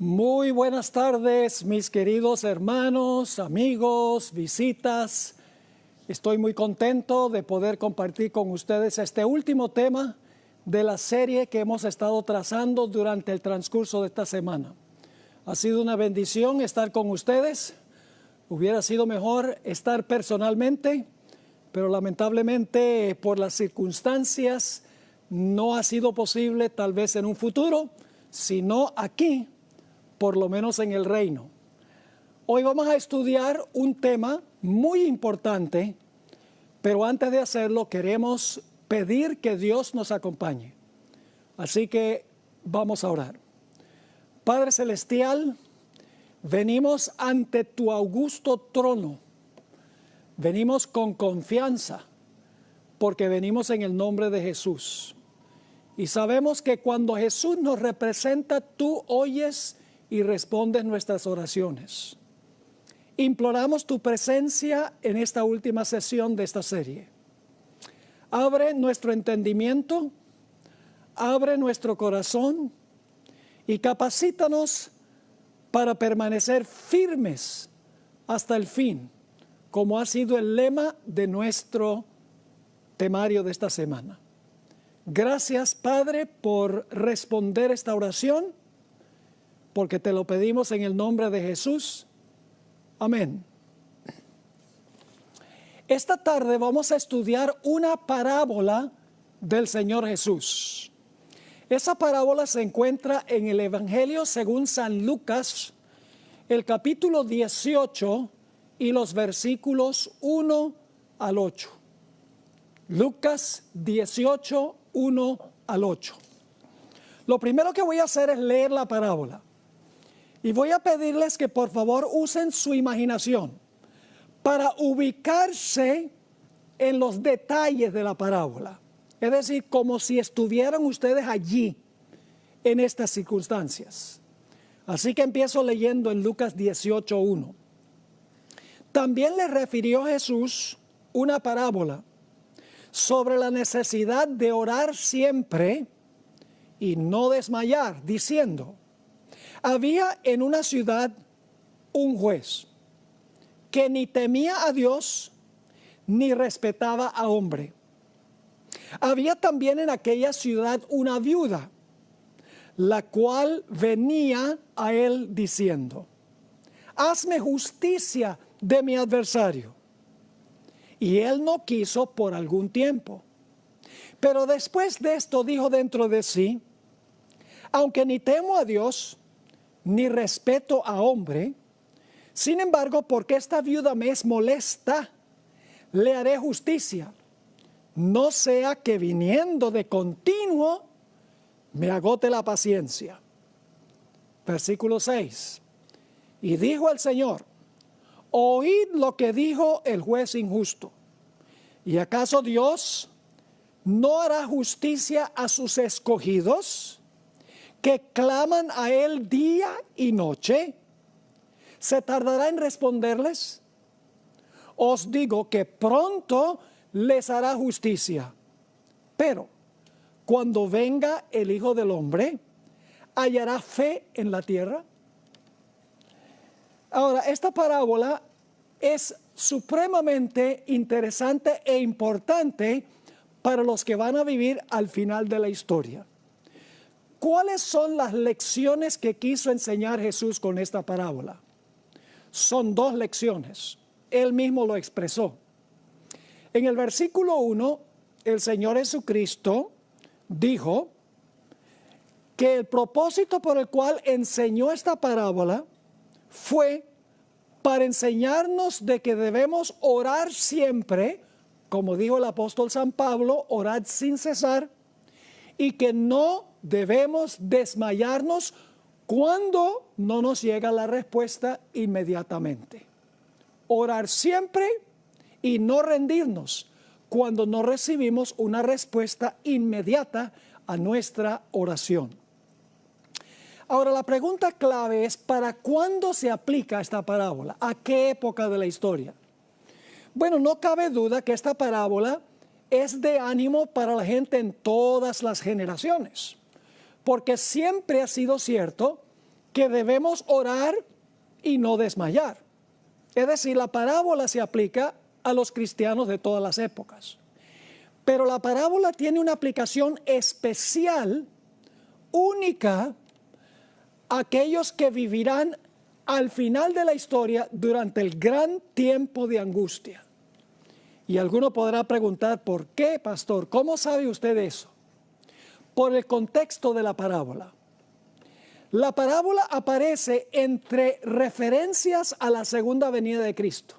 Muy buenas tardes, mis queridos hermanos, amigos, visitas. Estoy muy contento de poder compartir con ustedes este último tema de la serie que hemos estado trazando durante el transcurso de esta semana. Ha sido una bendición estar con ustedes. Hubiera sido mejor estar personalmente, pero lamentablemente por las circunstancias no ha sido posible, tal vez en un futuro, sino aquí, por lo menos en el reino. Hoy vamos a estudiar un tema muy importante, pero antes de hacerlo queremos pedir que Dios nos acompañe. Así que vamos a orar. Padre Celestial, venimos ante tu augusto trono. Venimos con confianza, porque venimos en el nombre de Jesús. Y sabemos que cuando Jesús nos representa, tú oyes y respondes nuestras oraciones. Imploramos tu presencia en esta última sesión de esta serie. Abre nuestro entendimiento, abre nuestro corazón y capacítanos para permanecer firmes hasta el fin, como ha sido el lema de nuestro temario de esta semana. Gracias, Padre, por responder esta oración, porque te lo pedimos en el nombre de Jesús. Amén. Esta tarde vamos a estudiar una parábola del Señor Jesús. Esa parábola se encuentra en el Evangelio según San Lucas, el capítulo 18 y los versículos 1 al 8. Lucas 18, 1 al 8. Lo primero que voy a hacer es leer la parábola. Y voy a pedirles que por favor usen su imaginación para ubicarse en los detalles de la parábola. Es decir, como si estuvieran ustedes allí en estas circunstancias. Así que empiezo leyendo en Lucas 18:1. También le refirió Jesús una parábola sobre la necesidad de orar siempre y no desmayar, diciendo: había en una ciudad un juez que ni temía a Dios ni respetaba a hombre. Había también en aquella ciudad una viuda, la cual venía a él diciendo: hazme justicia de mi adversario. Y él no quiso por algún tiempo. Pero después de esto dijo dentro de sí: aunque ni temo a Dios ni respeto a hombre, sin embargo, porque esta viuda me es molesta, le haré justicia, no sea que viniendo de continuo me agote la paciencia. Versículo 6. Y dijo el Señor: oíd lo que dijo el juez injusto. ¿Y acaso Dios no hará justicia a sus escogidos, que claman a él día y noche? ¿Se tardará en responderles? Os digo que pronto les hará justicia. Pero cuando venga el Hijo del Hombre, ¿hallará fe en la tierra? Ahora, esta parábola es supremamente interesante e importante para los que van a vivir al final de la historia. ¿Cuáles son las lecciones que quiso enseñar Jesús con esta parábola? Son dos lecciones. Él mismo lo expresó. En el versículo 1, el Señor Jesucristo dijo que el propósito por el cual enseñó esta parábola fue para enseñarnos de que debemos orar siempre, como dijo el apóstol San Pablo, orad sin cesar, y que no debemos desmayarnos cuando no nos llega la respuesta inmediatamente. Orar siempre y no rendirnos cuando no recibimos una respuesta inmediata a nuestra oración. Ahora, la pregunta clave es: ¿para cuándo se aplica esta parábola? ¿A qué época de la historia? Bueno, no cabe duda que esta parábola es de ánimo para la gente en todas las generaciones, porque siempre ha sido cierto que debemos orar y no desmayar. Es decir, la parábola se aplica a los cristianos de todas las épocas. Pero la parábola tiene una aplicación especial, única, a aquellos que vivirán al final de la historia durante el gran tiempo de angustia. Y alguno podrá preguntar, ¿por qué, pastor? ¿Cómo sabe usted eso? Por el contexto de la parábola. La parábola aparece entre referencias a la segunda venida de Cristo.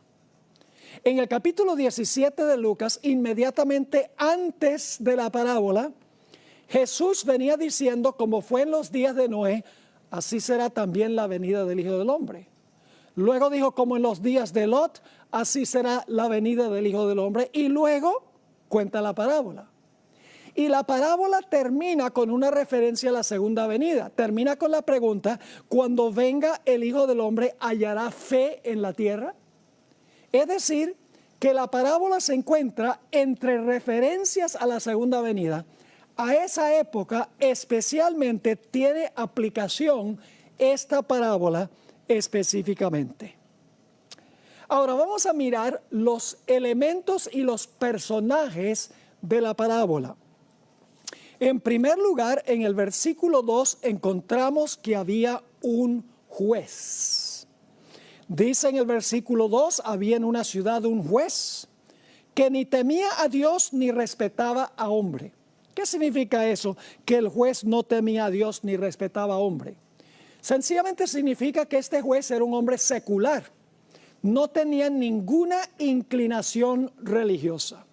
En el capítulo 17 de Lucas, inmediatamente antes de la parábola, Jesús venía diciendo, como fue en los días de Noé, así será también la venida del Hijo del Hombre. Luego dijo, como en los días de Lot, así será la venida del Hijo del Hombre. Y luego cuenta la parábola. Y la parábola termina con una referencia a la segunda venida. Termina con la pregunta, cuando venga el Hijo del Hombre, ¿hallará fe en la tierra? Es decir, que la parábola se encuentra entre referencias a la segunda venida. A esa época especialmente tiene aplicación esta parábola específicamente. Ahora vamos a mirar los elementos y los personajes de la parábola. En primer lugar, en el versículo 2 encontramos que había un juez. Dice en el versículo 2, había en una ciudad un juez que ni temía a Dios ni respetaba a hombre. ¿Qué significa eso? Que el juez no temía a Dios ni respetaba a hombre. Sencillamente significa que este juez era un hombre secular. No tenía ninguna inclinación religiosa.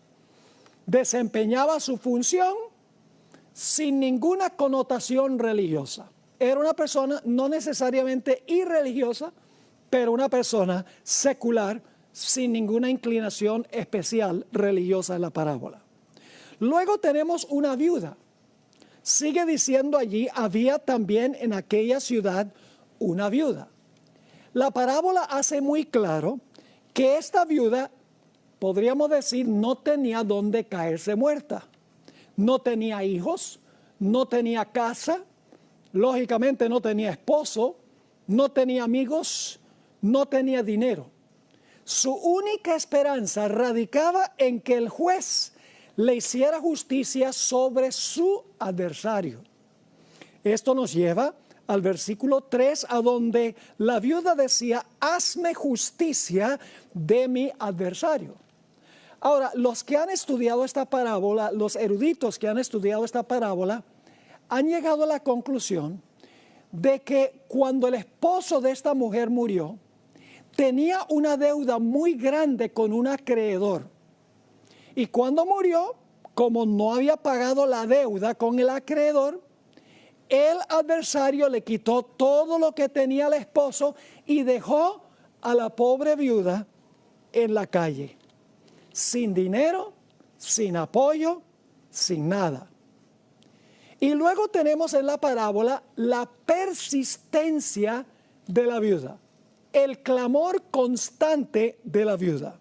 Desempeñaba su función sin ninguna connotación religiosa. Era una persona no necesariamente irreligiosa, pero una persona secular sin ninguna inclinación especial religiosa en la parábola. Luego tenemos una viuda. Sigue diciendo allí, había también en aquella ciudad una viuda. La parábola hace muy claro que esta viuda, podríamos decir, no tenía dónde caerse muerta. No tenía hijos, no tenía casa, lógicamente no tenía esposo, no tenía amigos, no tenía dinero. Su única esperanza radicaba en que el juez le hiciera justicia sobre su adversario. Esto nos lleva al versículo 3, a donde la viuda decía, hazme justicia de mi adversario. Ahora, los que han estudiado esta parábola, los eruditos que han estudiado esta parábola, han llegado a la conclusión de que cuando el esposo de esta mujer murió, tenía una deuda muy grande con un acreedor. Y cuando murió, como no había pagado la deuda con el acreedor, el adversario le quitó todo lo que tenía el esposo y dejó a la pobre viuda en la calle, sin dinero, sin apoyo, sin nada. Y luego tenemos en la parábola la persistencia de la viuda, el clamor constante de la viuda.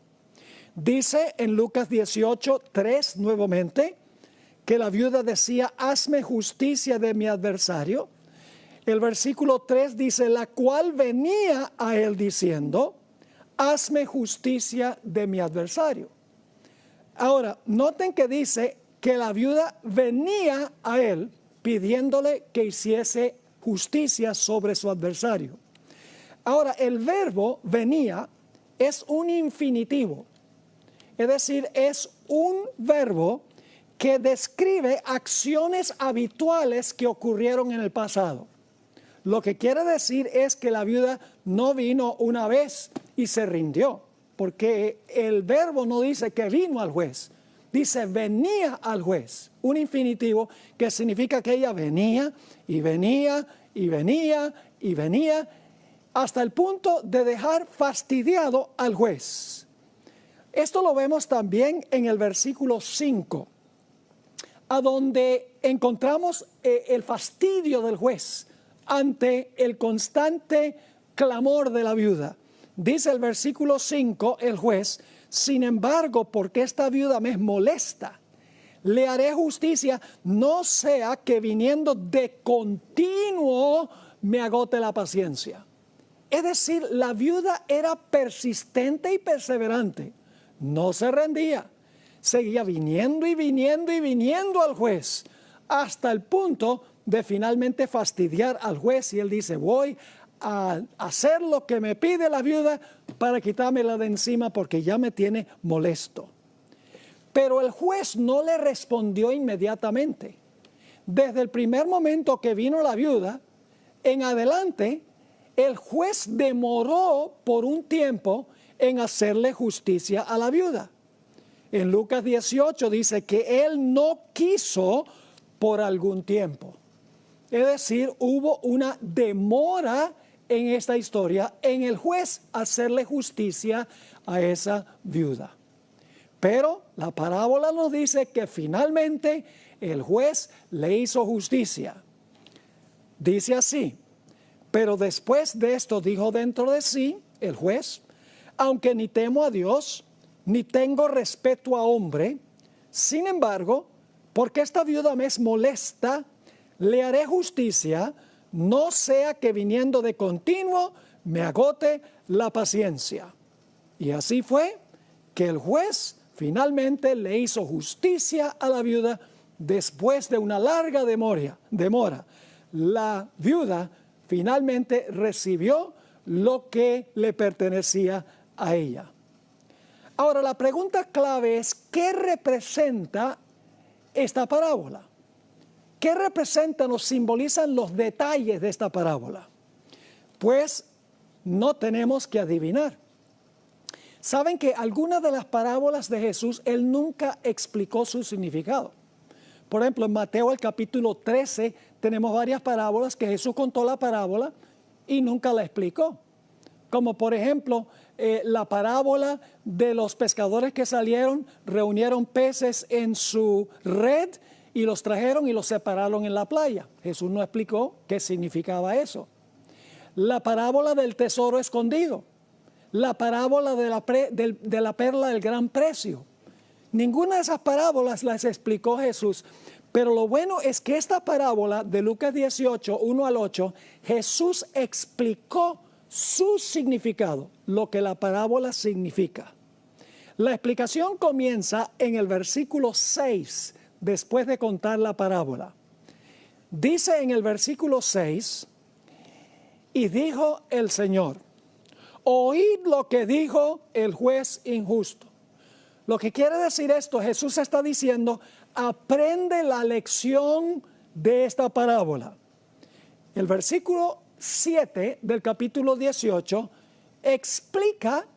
Dice en Lucas 18:3 nuevamente, que la viuda decía, hazme justicia de mi adversario. El versículo 3 dice, la cual venía a él diciendo, hazme justicia de mi adversario. Ahora, noten que dice que la viuda venía a él pidiéndole que hiciese justicia sobre su adversario. Ahora, el verbo venía es un infinitivo, es decir, es un verbo que describe acciones habituales que ocurrieron en el pasado. Lo que quiere decir es que la viuda no vino una vez y se rindió, porque el verbo no dice que vino al juez, dice venía al juez, un infinitivo que significa que ella venía y venía y venía y venía hasta el punto de dejar fastidiado al juez. Esto lo vemos también en el versículo 5. A donde encontramos el fastidio del juez ante el constante clamor de la viuda. Dice el versículo 5, el juez, sin embargo, porque esta viuda me molesta, le haré justicia, no sea que viniendo de continuo me agote la paciencia. Es decir, la viuda era persistente y perseverante. No se rendía. Seguía viniendo y viniendo y viniendo al juez, hasta el punto de finalmente fastidiar al juez. Y él dice, voy a hacer lo que me pide la viuda para quitármela de encima porque ya me tiene molesto. Pero el juez no le respondió inmediatamente. Desde el primer momento que vino la viuda, en adelante, el juez demoró por un tiempo en hacerle justicia a la viuda. En Lucas 18 dice que él no quiso por algún tiempo. Es decir, hubo una demora en esta historia en el juez hacerle justicia a esa viuda. Pero la parábola nos dice que finalmente el juez le hizo justicia. Dice así, pero después de esto dijo dentro de sí el juez, aunque ni temo a Dios, ni tengo respeto a hombre, sin embargo, porque esta viuda me es molesta, le haré justicia, no sea que viniendo de continuo me agote la paciencia. Y así fue que el juez finalmente le hizo justicia a la viuda después de una larga demora. La viuda finalmente recibió lo que le pertenecía a ella. Ahora, la pregunta clave es, ¿qué representa esta parábola? ¿Qué representan o simbolizan los detalles de esta parábola? Pues no tenemos que adivinar. Saben que algunas de las parábolas de Jesús, Él nunca explicó su significado. Por ejemplo, en Mateo el capítulo 13 tenemos varias parábolas que Jesús contó la parábola y nunca la explicó. Como por ejemplo, la parábola de los pescadores que salieron, reunieron peces en su red y los trajeron y los separaron en la playa. Jesús no explicó qué significaba eso. La parábola del tesoro escondido. La parábola de la perla del gran precio. Ninguna de esas parábolas las explicó Jesús. Pero lo bueno es que esta parábola de Lucas 18, 1 al 8, Jesús explicó su significado, lo que la parábola significa. La explicación comienza en el versículo 6, después de contar la parábola. Dice en el versículo 6, y dijo el Señor, oíd lo que dijo el juez injusto. Lo que quiere decir esto, Jesús está diciendo, aprende la lección de esta parábola. El versículo 7 del capítulo 18 explica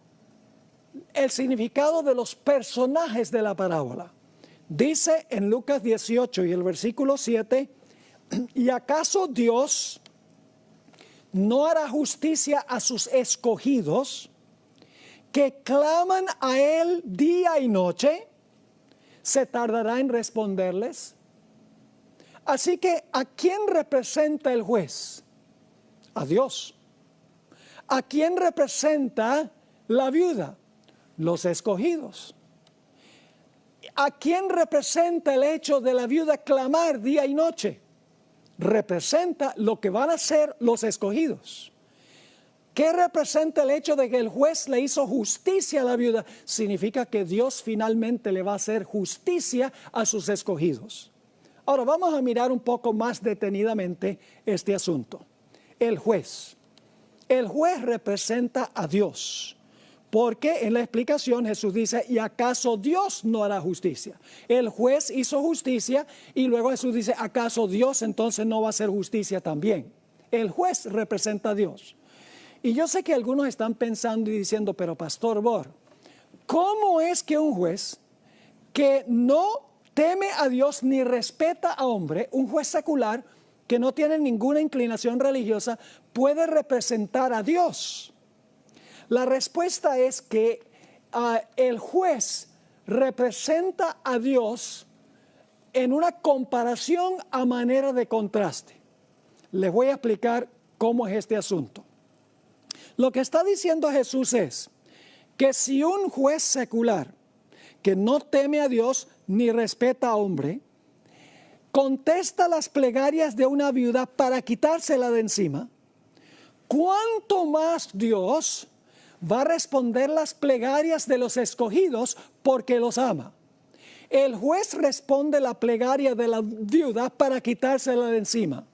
el significado de los personajes de la parábola. Dice en Lucas 18 y el versículo 7, ¿y acaso Dios no hará justicia a sus escogidos que claman a Él día y noche? ¿Se tardará en responderles? Así que, ¿a quién representa el juez? A Dios. ¿A quién representa la viuda? Los escogidos. ¿A quién representa el hecho de la viuda clamar día y noche? Representa lo que van a hacer los escogidos. ¿Qué representa el hecho de que el juez le hizo justicia a la viuda? Significa que Dios finalmente le va a hacer justicia a sus escogidos. Ahora vamos a mirar un poco más detenidamente este asunto. El juez. El juez representa a Dios. Porque en la explicación Jesús dice, ¿y acaso Dios no hará justicia? El juez hizo justicia y luego Jesús dice, ¿acaso Dios entonces no va a hacer justicia también? El juez representa a Dios. Y yo sé que algunos están pensando y diciendo, pero Pastor Bor, ¿cómo es que un juez que no teme a Dios ni respeta a hombre, un juez secular que no tiene ninguna inclinación religiosa, puede representar a Dios? La respuesta es que el juez representa a Dios en una comparación a manera de contraste. Les voy a explicar cómo es este asunto. Lo que está diciendo Jesús es que si un juez secular que no teme a Dios ni respeta a hombre, contesta las plegarias de una viuda para quitársela de encima, ¿cuánto más Dios va a responder las plegarias de los escogidos porque los ama? El juez responde la plegaria de la viuda para quitársela de encima.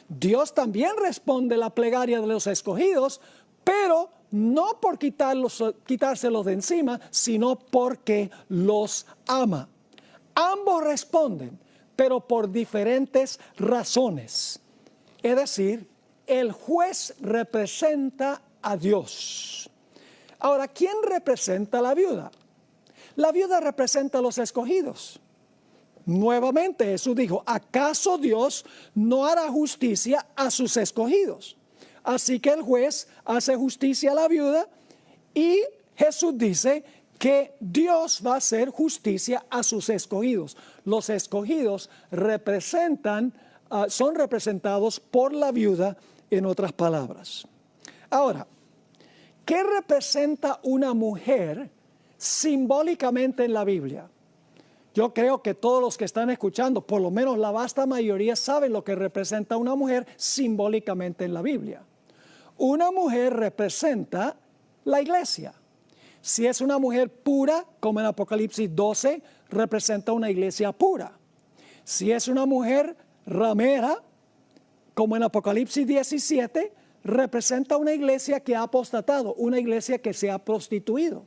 Dios también responde la plegaria de los escogidos, pero no por quitárselos de encima, sino porque los ama. Ambos responden, pero por diferentes razones. Es decir, el juez representa a Dios. Ahora, ¿quién representa a la viuda? La viuda representa a los escogidos. Nuevamente Jesús dijo, ¿acaso Dios no hará justicia a sus escogidos? Así que el juez hace justicia a la viuda y Jesús dice que Dios va a hacer justicia a sus escogidos. Los escogidos son representados por la viuda, en otras palabras. Ahora, ¿qué representa una mujer simbólicamente en la Biblia? Yo creo que todos los que están escuchando, por lo menos la vasta mayoría, saben lo que representa una mujer simbólicamente en la Biblia. Una mujer representa la iglesia. Si es una mujer pura, como en Apocalipsis 12, representa una iglesia pura. Si es una mujer ramera, como en Apocalipsis 17, representa una iglesia que ha apostatado, una iglesia que se ha prostituido.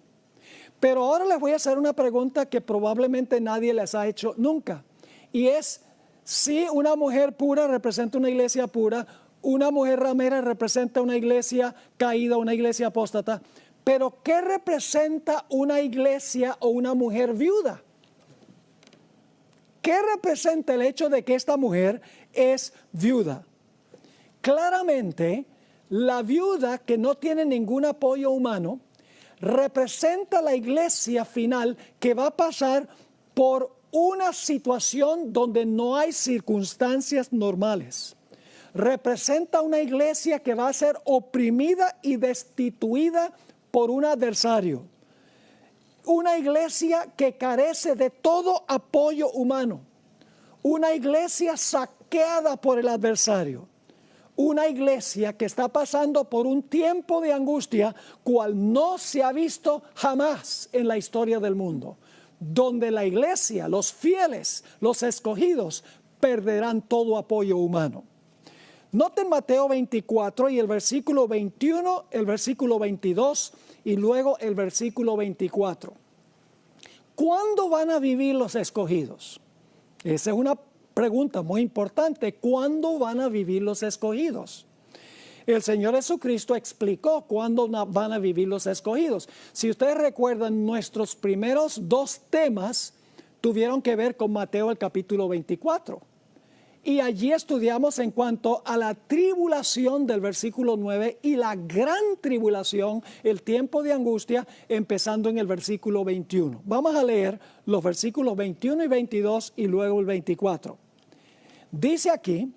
Pero ahora les voy a hacer una pregunta que probablemente nadie les ha hecho nunca. Y es, si una mujer pura representa una iglesia pura, una mujer ramera representa una iglesia caída, una iglesia apóstata. Pero ¿qué representa una iglesia o una mujer viuda? ¿Qué representa el hecho de que esta mujer es viuda? Claramente, la viuda que no tiene ningún apoyo humano representa la iglesia final que va a pasar por una situación donde no hay circunstancias normales. Representa una iglesia que va a ser oprimida y destituida por un adversario. Una iglesia que carece de todo apoyo humano. Una iglesia saqueada por el adversario. Una iglesia que está pasando por un tiempo de angustia cual no se ha visto jamás en la historia del mundo, donde la iglesia, los fieles, los escogidos, perderán todo apoyo humano. Noten Mateo 24 y el versículo 21, el versículo 22 y luego el versículo 24. ¿Cuándo van a vivir los escogidos? Esa es una pregunta muy importante. ¿Cuándo van a vivir los escogidos? El Señor Jesucristo explicó cuándo van a vivir los escogidos. Si ustedes recuerdan, nuestros primeros dos temas tuvieron que ver con Mateo el capítulo 24. Y allí estudiamos en cuanto a la tribulación del versículo 9 y la gran tribulación, el tiempo de angustia, empezando en el versículo 21. Vamos a leer los versículos 21 y 22 y luego el 24. Dice aquí,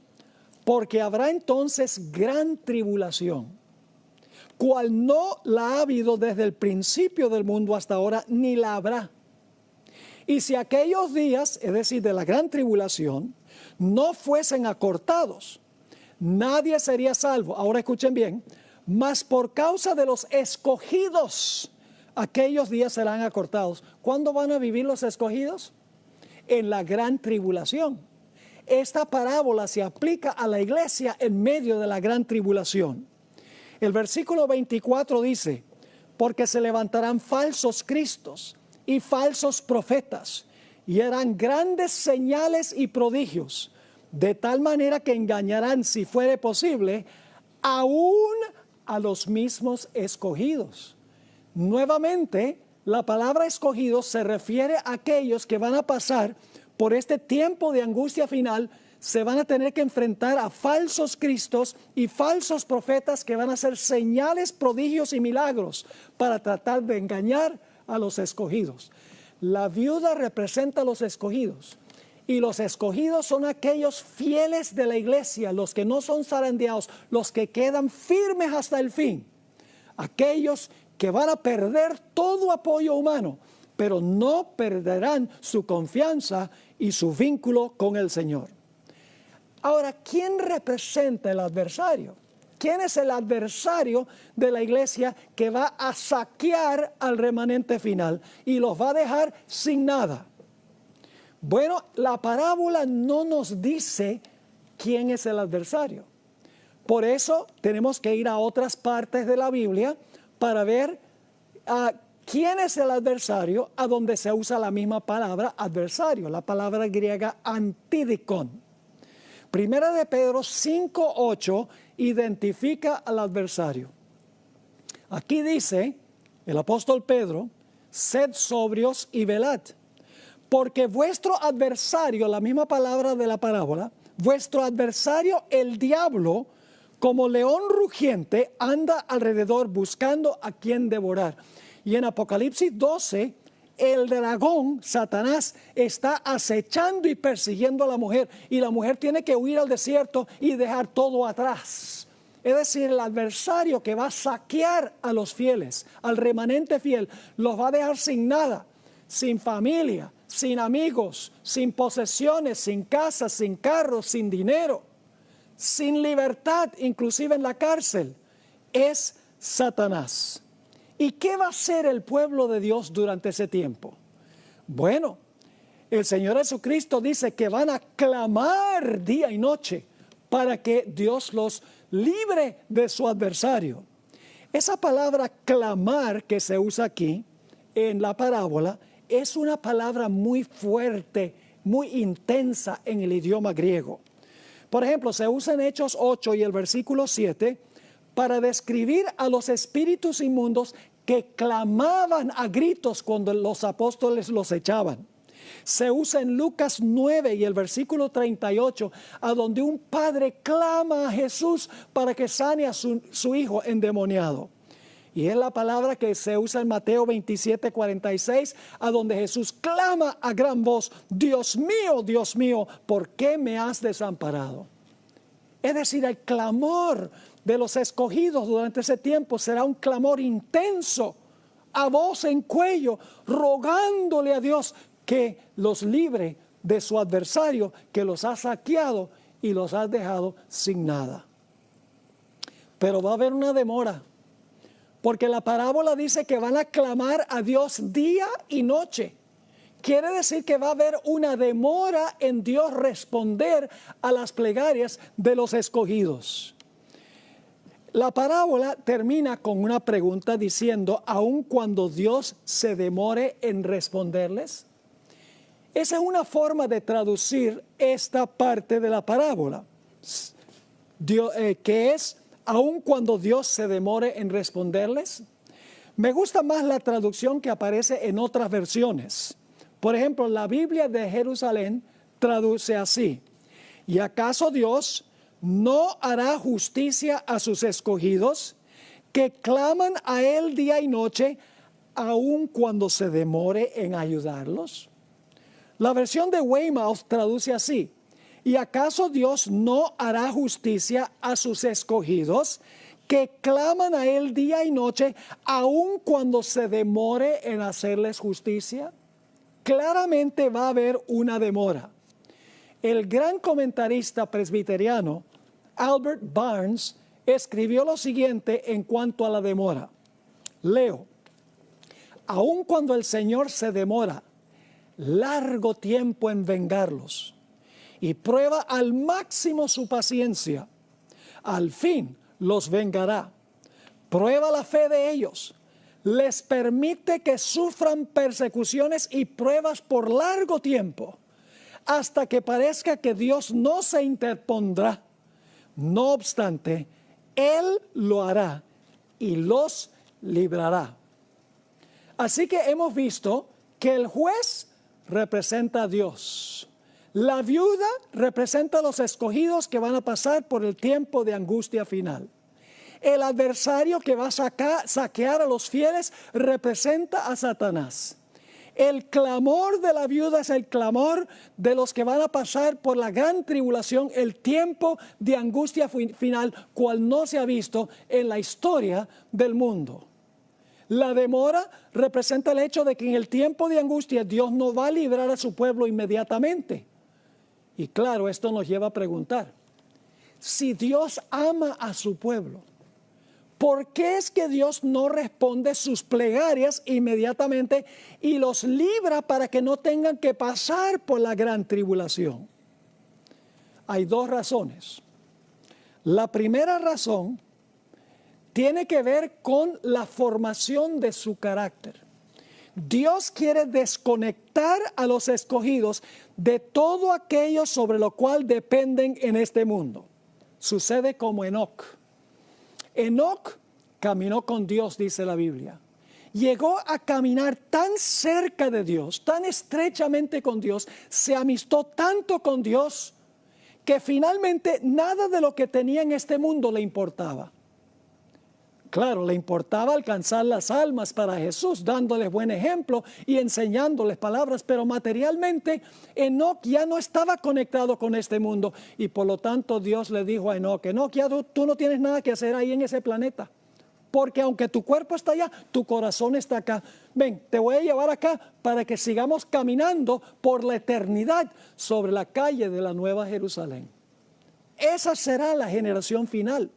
porque habrá entonces gran tribulación, cual no la ha habido desde el principio del mundo hasta ahora, ni la habrá. Y si aquellos días, es decir, de la gran tribulación, no fuesen acortados, nadie sería salvo. Ahora escuchen bien, mas por causa de los escogidos, aquellos días serán acortados. ¿Cuándo van a vivir los escogidos? En la gran tribulación. Esta parábola se aplica a la iglesia en medio de la gran tribulación. El versículo 24 dice, porque se levantarán falsos cristos y falsos profetas, y harán grandes señales y prodigios, de tal manera que engañarán, si fuere posible, aún a los mismos escogidos. Nuevamente, la palabra escogidos se refiere a aquellos que van a pasar por este tiempo de angustia final. Se van a tener que enfrentar a falsos cristos y falsos profetas que van a hacer señales, prodigios y milagros para tratar de engañar a los escogidos. La viuda representa a los escogidos, y los escogidos son aquellos fieles de la iglesia, los que no son zarandeados, los que quedan firmes hasta el fin, aquellos que van a perder todo apoyo humano, pero no perderán su confianza y su vínculo con el Señor. Ahora, ¿quién representa el adversario? ¿Quién es el adversario de la iglesia que va a saquear al remanente final y los va a dejar sin nada? Bueno, la parábola no nos dice quién es el adversario. Por eso tenemos que ir a otras partes de la Biblia para ver quién es el adversario, a donde se usa la misma palabra adversario, la palabra griega antidikon. Primera de Pedro 5:8 identifica al adversario. Aquí dice el apóstol Pedro: sed sobrios y velad, porque vuestro adversario, la misma palabra de la parábola, vuestro adversario el diablo, como león rugiente, anda alrededor buscando a quien devorar. Y en Apocalipsis 12, el dragón, Satanás, está acechando y persiguiendo a la mujer. Y la mujer tiene que huir al desierto y dejar todo atrás. Es decir, el adversario que va a saquear a los fieles, al remanente fiel, los va a dejar sin nada, sin familia, sin amigos, sin posesiones, sin casas, sin carros, sin dinero, sin libertad, inclusive en la cárcel. Es Satanás. ¿Y qué va a hacer el pueblo de Dios durante ese tiempo? Bueno, el Señor Jesucristo dice que van a clamar día y noche para que Dios los libre de su adversario. Esa palabra clamar que se usa aquí en la parábola es una palabra muy fuerte, muy intensa en el idioma griego. Por ejemplo, se usa en Hechos 8 y el versículo 7 para describir a los espíritus inmundos que clamaban a gritos cuando los apóstoles los echaban. Se usa en Lucas 9 y el versículo 38, a donde un padre clama a Jesús para que sane a su hijo endemoniado. Y es la palabra que se usa en Mateo 27, 46, a donde Jesús clama a gran voz: Dios mío, ¿por qué me has desamparado? Es decir, el clamor de los escogidos durante ese tiempo será un clamor intenso, a voz en cuello, rogándole a Dios que los libre de su adversario, que los ha saqueado y los ha dejado sin nada. Pero va a haber una demora, porque la parábola dice que van a clamar a Dios día y noche. Quiere decir que va a haber una demora en Dios responder a las plegarias de los escogidos. La parábola termina con una pregunta diciendo: ¿aun cuando Dios se demore en responderles? Esa es una forma de traducir esta parte de la parábola, que es: ¿aun cuando Dios se demore en responderles? Me gusta más la traducción que aparece en otras versiones. Por ejemplo, la Biblia de Jerusalén traduce así: ¿y acaso Dios no hará justicia a sus escogidos, que claman a Él día y noche, aun cuando se demore en ayudarlos? La versión de Weymouth traduce así: ¿y acaso Dios no hará justicia a sus escogidos, que claman a Él día y noche, aun cuando se demore en hacerles justicia? Claramente va a haber una demora. El gran comentarista presbiteriano Albert Barnes escribió lo siguiente en cuanto a la demora. Leo: aun cuando el Señor se demora largo tiempo en vengarlos y prueba al máximo su paciencia, al fin los vengará. Prueba la fe de ellos, les permite que sufran persecuciones y pruebas por largo tiempo, hasta que parezca que Dios no se interpondrá. No obstante, Él lo hará y los librará. Así que hemos visto que el juez representa a Dios. La viuda representa a los escogidos que van a pasar por el tiempo de angustia final. El adversario que va a saquear a los fieles representa a Satanás. El clamor de la viuda es el clamor de los que van a pasar por la gran tribulación, el tiempo de angustia final, cual no se ha visto en la historia del mundo. La demora representa el hecho de que en el tiempo de angustia Dios no va a librar a su pueblo inmediatamente. Y claro, esto nos lleva a preguntar: si Dios ama a su pueblo, ¿por qué es que Dios no responde sus plegarias inmediatamente y los libra para que no tengan que pasar por la gran tribulación? Hay dos razones. La primera razón tiene que ver con la formación de su carácter. Dios quiere desconectar a los escogidos de todo aquello sobre lo cual dependen en este mundo. Sucede como Enoc. Enoc caminó con Dios, dice la Biblia. Llegó a caminar tan cerca de Dios, tan estrechamente con Dios, se amistó tanto con Dios, que finalmente nada de lo que tenía en este mundo le importaba. Claro, le importaba alcanzar las almas para Jesús, dándoles buen ejemplo y enseñándoles palabras, pero materialmente Enoc ya no estaba conectado con este mundo y por lo tanto Dios le dijo a Enoc, Enoc, ya tú no tienes nada que hacer ahí en ese planeta, porque aunque tu cuerpo está allá, tu corazón está acá. Ven, te voy a llevar acá para que sigamos caminando por la eternidad sobre la calle de la Nueva Jerusalén. Esa será la generación final.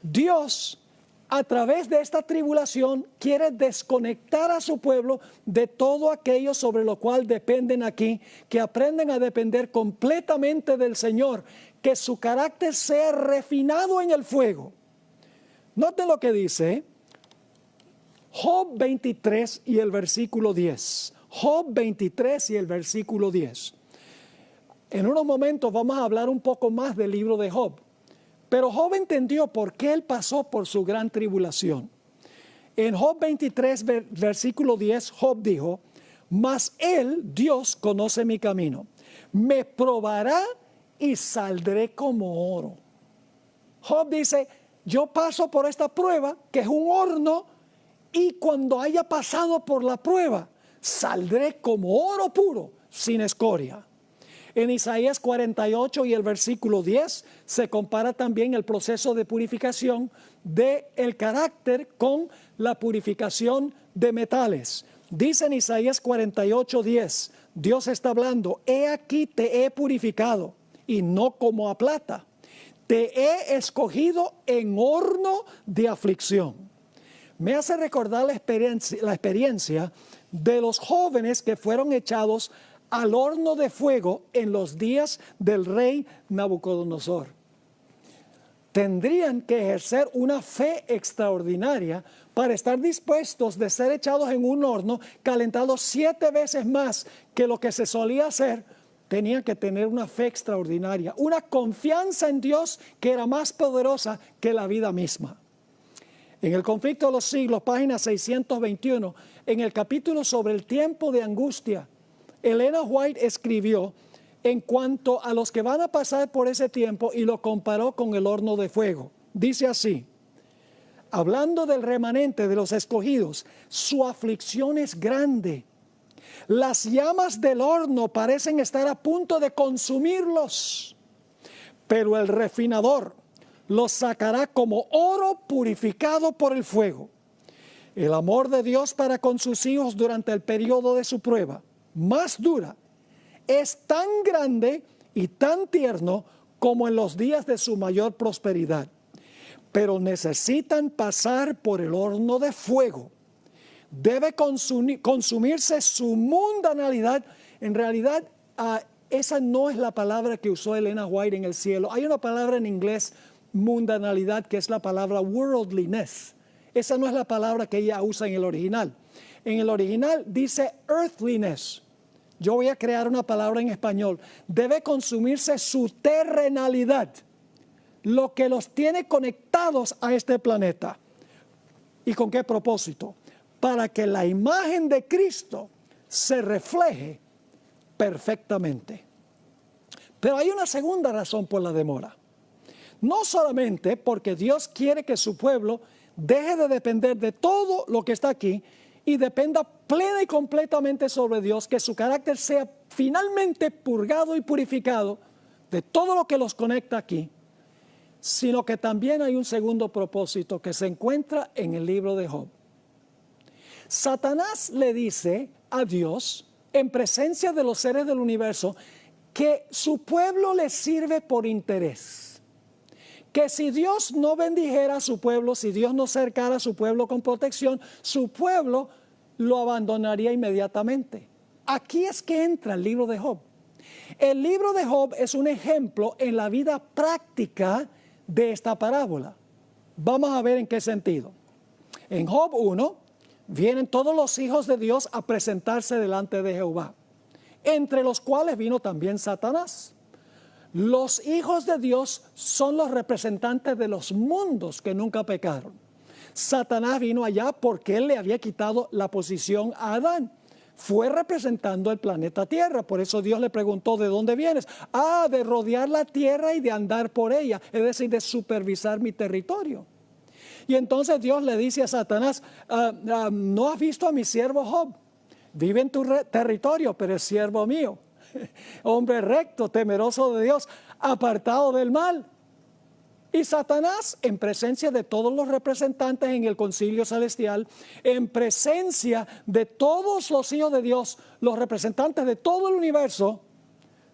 Dios, a través de esta tribulación, quiere desconectar a su pueblo de todo aquello sobre lo cual dependen aquí, que aprenden a depender completamente del Señor, que su carácter sea refinado en el fuego. Noten lo que dice Job 23 y el versículo 10. Job 23 y el versículo 10. En unos momentos vamos a hablar un poco más del libro de Job. Pero Job entendió por qué él pasó por su gran tribulación. En Job 23, versículo 10, Job dijo, mas él, Dios, conoce mi camino. Me probará y saldré como oro. Job dice, yo paso por esta prueba, que es un horno, y cuando haya pasado por la prueba, saldré como oro puro, sin escoria. En Isaías 48 y el versículo 10 se compara también el proceso de purificación del carácter con la purificación de metales. Dice en Isaías 48, 10, Dios está hablando, he aquí te he purificado y no como a plata. Te he escogido en horno de aflicción. Me hace recordar la experiencia de los jóvenes que fueron echados al horno de fuego en los días del rey Nabucodonosor. Tendrían que ejercer una fe extraordinaria para estar dispuestos de ser echados en un horno calentado 7 veces más que lo que se solía hacer. Tenían que tener una fe extraordinaria, una confianza en Dios que era más poderosa que la vida misma. En el Conflicto de los Siglos, página 621, en el capítulo sobre el tiempo de angustia, Elena White escribió en cuanto a los que van a pasar por ese tiempo y lo comparó con el horno de fuego. Dice así, hablando del remanente de los escogidos, su aflicción es grande. Las llamas del horno parecen estar a punto de consumirlos, pero el refinador los sacará como oro purificado por el fuego. El amor de Dios para con sus hijos durante el periodo de su prueba más dura es tan grande y tan tierno como en los días de su mayor prosperidad, pero necesitan pasar por el horno de fuego. Debe consumirse su mundanalidad. En realidad, esa no es la palabra que usó Elena White en el cielo. Hay una palabra en inglés, mundanalidad, que es la palabra worldliness. Esa no es la palabra que ella usa en el original. En el original dice earthliness. Yo voy a crear una palabra en español. Debe consumirse su terrenalidad, lo que los tiene conectados a este planeta. ¿Y con qué propósito? Para que la imagen de Cristo se refleje perfectamente. Pero hay una segunda razón por la demora. No solamente porque Dios quiere que su pueblo deje de depender de todo lo que está aquí y dependa plena y completamente sobre Dios, que su carácter sea finalmente purgado y purificado de todo lo que los conecta aquí, sino que también hay un segundo propósito que se encuentra en el libro de Job. Satanás le dice a Dios, en presencia de los seres del universo, que su pueblo le sirve por interés. que si Dios no bendijera a su pueblo, si Dios no cercara a su pueblo con protección, su pueblo lo abandonaría inmediatamente. Aquí es que entra el libro de Job. El libro de Job es un ejemplo en la vida práctica de esta parábola. Vamos a ver en qué sentido. En Job 1 vienen todos los hijos de Dios a presentarse delante de Jehová, entre los cuales vino también Satanás. Los hijos de Dios son los representantes de los mundos que nunca pecaron. Satanás vino allá porque él le había quitado la posición a Adán. Fue representando el planeta Tierra. Por eso Dios le preguntó, ¿de dónde vienes? Ah, de rodear la tierra y de andar por ella, es decir, de supervisar mi territorio. Y entonces Dios le dice a Satanás, ¿no has visto a mi siervo Job? Vive en tu territorio, pero es siervo mío. Hombre recto, temeroso de Dios, apartado del mal. Y Satanás, en presencia de todos los representantes en el concilio celestial, en presencia de todos los hijos de Dios, los representantes de todo el universo,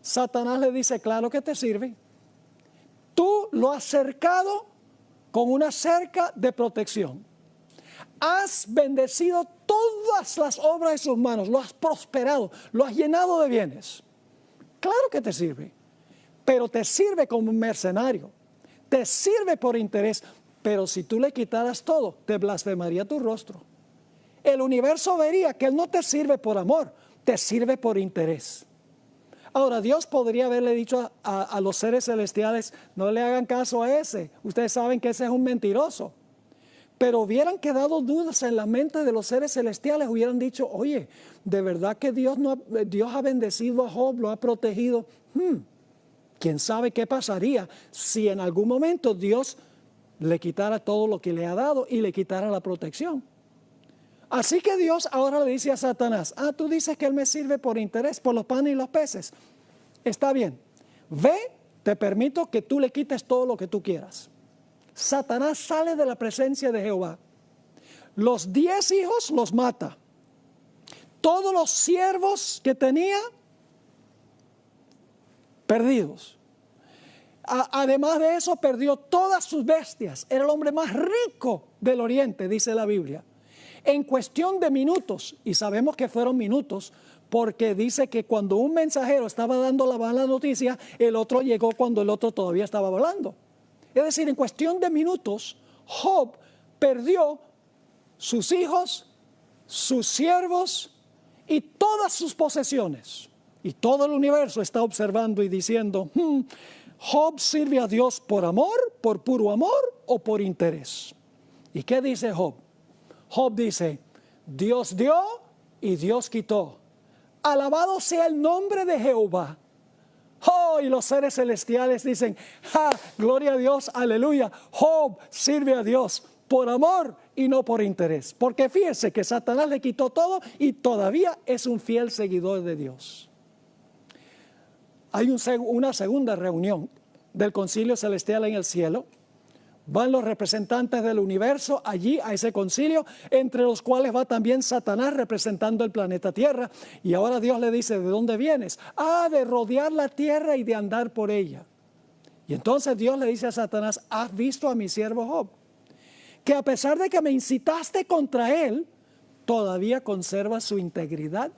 Satanás le dice, claro que te sirve. Tú lo has cercado con una cerca de protección. Has bendecido todas las obras de sus manos, lo has prosperado, lo has llenado de bienes. Claro que te sirve, pero te sirve como un mercenario, te sirve por interés, pero si tú le quitaras todo, te blasfemaría tu rostro. El universo vería que él no te sirve por amor, te sirve por interés. Ahora, Dios podría haberle dicho a los seres celestiales, no le hagan caso a ese, ustedes saben que ese es un mentiroso. Pero hubieran quedado dudas en la mente de los seres celestiales, hubieran dicho, oye, ¿de verdad que Dios ha bendecido a Job, lo ha protegido? ¿Quién sabe qué pasaría si en algún momento Dios le quitara todo lo que le ha dado y le quitara la protección? Así que Dios ahora le dice a Satanás, tú dices que él me sirve por interés, por los panes y los peces. Está bien, ve, te permito que tú le quites todo lo que tú quieras. Satanás sale de la presencia de Jehová. Los 10 hijos los mata. Todos los siervos que tenía, perdidos. Además de eso, perdió todas sus bestias. Era el hombre más rico del oriente, dice la Biblia. En cuestión de minutos, y sabemos que fueron minutos, porque dice que cuando un mensajero estaba dando la mala noticia, el otro llegó cuando el otro todavía estaba hablando. Es decir, en cuestión de minutos, Job perdió sus hijos, sus siervos y todas sus posesiones. Y todo el universo está observando y diciendo, ¿Job sirve a Dios por amor, por puro amor o por interés? ¿Y qué dice Job? Job dice, Dios dio y Dios quitó. Alabado sea el nombre de Jehová. Y los seres celestiales dicen, gloria a Dios, aleluya. Job sirve a Dios por amor y no por interés. Porque fíjense que Satanás le quitó todo y todavía es un fiel seguidor de Dios. Hay una segunda reunión del concilio celestial en el cielo. Van los representantes del universo allí a ese concilio, entre los cuales va también Satanás representando el planeta Tierra. Y ahora Dios le dice, ¿de dónde vienes? De rodear la tierra y de andar por ella. Y entonces Dios le dice a Satanás, ¿has visto a mi siervo Job? Que a pesar de que me incitaste contra él, todavía conserva su integridad.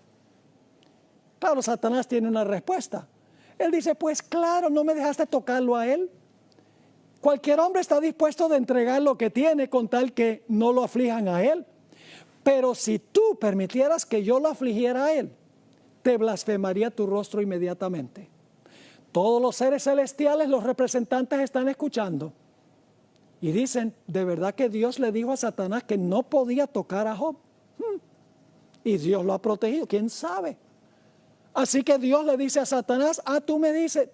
Claro, Satanás tiene una respuesta. Él dice, pues claro, no me dejaste tocarlo a él. Cualquier hombre está dispuesto de entregar lo que tiene con tal que no lo aflijan a él. Pero si tú permitieras que yo lo afligiera a él, te blasfemaría tu rostro inmediatamente. Todos los seres celestiales, los representantes están escuchando. Y dicen, ¿de verdad que Dios le dijo a Satanás que no podía tocar a Job? Y Dios lo ha protegido, ¿quién sabe? Así que Dios le dice a Satanás,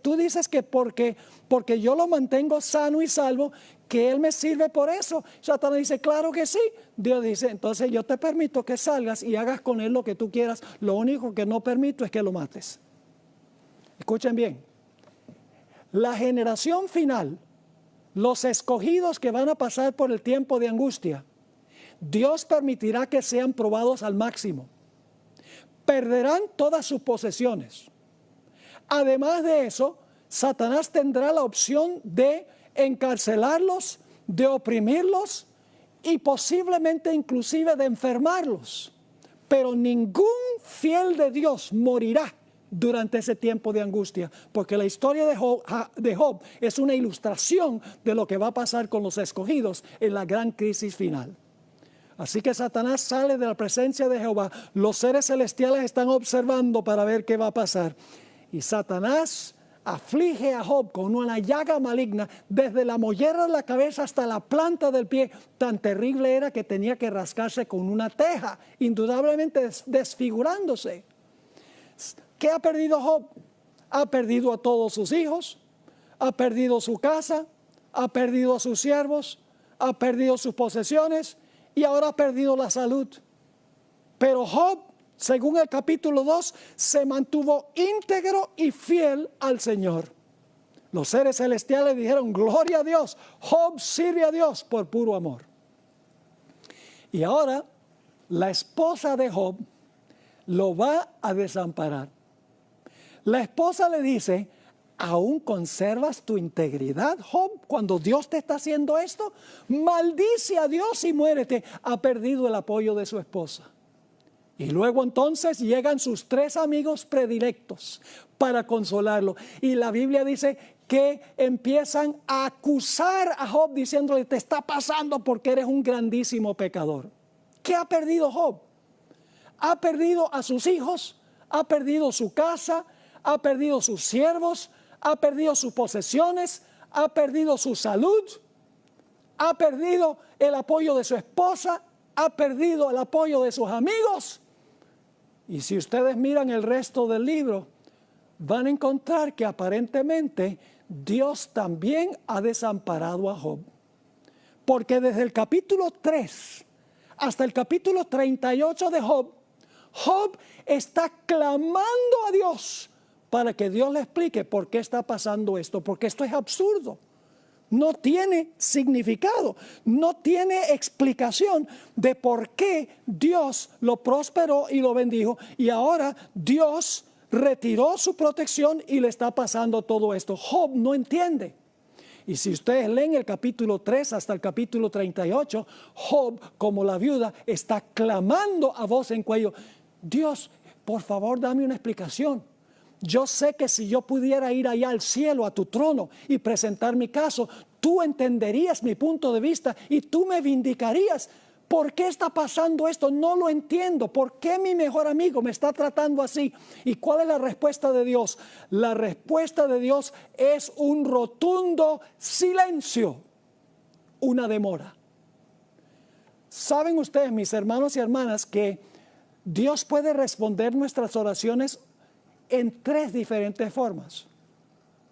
tú dices que porque yo lo mantengo sano y salvo, que él me sirve por eso. Satanás dice, claro que sí. Dios dice, entonces yo te permito que salgas y hagas con él lo que tú quieras. Lo único que no permito es que lo mates. Escuchen bien. La generación final, los escogidos que van a pasar por el tiempo de angustia, Dios permitirá que sean probados al máximo. Perderán todas sus posesiones. Además de eso, Satanás tendrá la opción de encarcelarlos, de oprimirlos y posiblemente inclusive de enfermarlos. Pero ningún fiel de Dios morirá durante ese tiempo de angustia, porque la historia de Job es una ilustración de lo que va a pasar con los escogidos en la gran crisis final. Así que Satanás sale de la presencia de Jehová. Los seres celestiales están observando para ver qué va a pasar. Y Satanás aflige a Job con una llaga maligna desde la mollera de la cabeza hasta la planta del pie. Tan terrible era que tenía que rascarse con una teja, indudablemente desfigurándose. ¿Qué ha perdido Job? Ha perdido a todos sus hijos, ha perdido su casa, ha perdido a sus siervos, ha perdido sus posesiones y ahora ha perdido la salud. Pero Job, según el capítulo 2, se mantuvo íntegro y fiel al Señor. Los seres celestiales dijeron, gloria a Dios, Job sirve a Dios por puro amor. Y ahora la esposa de Job lo va a desamparar. La esposa le dice, ¿aún conservas tu integridad, Job, cuando Dios te está haciendo esto? Maldice a Dios y muérete. Ha perdido el apoyo de su esposa. Y luego entonces llegan sus 3 amigos predilectos para consolarlo. Y la Biblia dice que empiezan a acusar a Job diciéndole, te está pasando porque eres un grandísimo pecador. ¿Qué ha perdido Job? Ha perdido a sus hijos, ha perdido su casa, ha perdido sus siervos, ha perdido sus posesiones, ha perdido su salud, ha perdido el apoyo de su esposa, ha perdido el apoyo de sus amigos. Y si ustedes miran el resto del libro, van a encontrar que aparentemente Dios también ha desamparado a Job. Porque desde el capítulo 3 hasta el capítulo 38 de Job, Job está clamando a Dios para que Dios le explique por qué está pasando esto, porque esto es absurdo. No tiene significado, no tiene explicación de por qué Dios lo prosperó y lo bendijo y ahora Dios retiró su protección y le está pasando todo esto. Job no entiende. Y si ustedes leen el capítulo 3 hasta el capítulo 38, Job, como la viuda, está clamando a voz en cuello, Dios, por favor, dame una explicación. Yo sé que si yo pudiera ir allá al cielo, a tu trono, y presentar mi caso, tú entenderías mi punto de vista y tú me vindicarías. ¿Por qué está pasando esto? No lo entiendo. ¿Por qué mi mejor amigo me está tratando así? ¿Y cuál es la respuesta de Dios? La respuesta de Dios es un rotundo silencio, una demora. ¿Saben ustedes, mis hermanos y hermanas, que Dios puede responder nuestras oraciones en 3 diferentes formas?